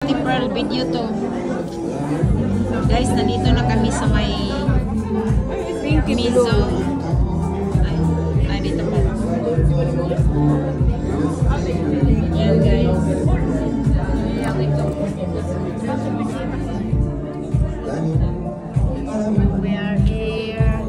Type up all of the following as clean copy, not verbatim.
Ate Pearl video to. Guys, nandito na kami sa may Mizo. Ay, dito pa. Yan guys. We are here.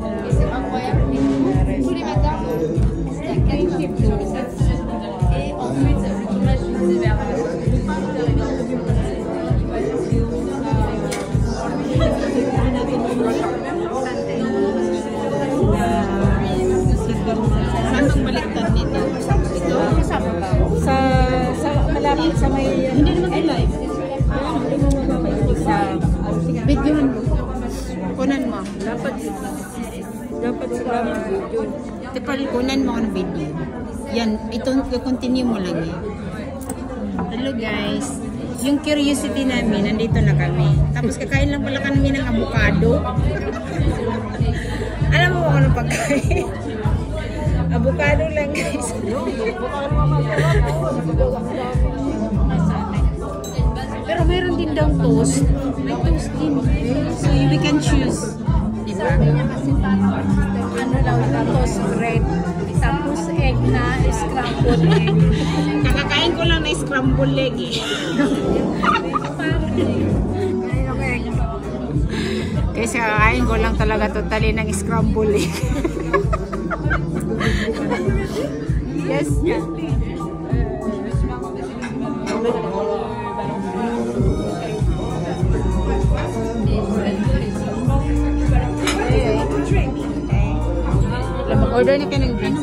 Saan ang baliktad nito? Ito? Sa malapit sa may... Hindi naman live. Sa videohan mo. Kunan mo. Dapat sila mag-video. Tipal, kunan mo ang video. Yan, ito, continue mo lang eh. Hello guys. Yung curiosity namin, nandito na kami. Tapos kakain lang pala kami ng avocado. Alam mo kung anong pagkain? Avocado lang guys. Pero mayroon din daw toast. May toast din. So we can choose. Diba? Ano daw na toast bread. Tapos egg na scrambled egg. Kakakain ko lang na scrambled egg eh. Kasi kakakain ko lang talaga totally ng scrambled egg. Yes. Order na kayo ng drink.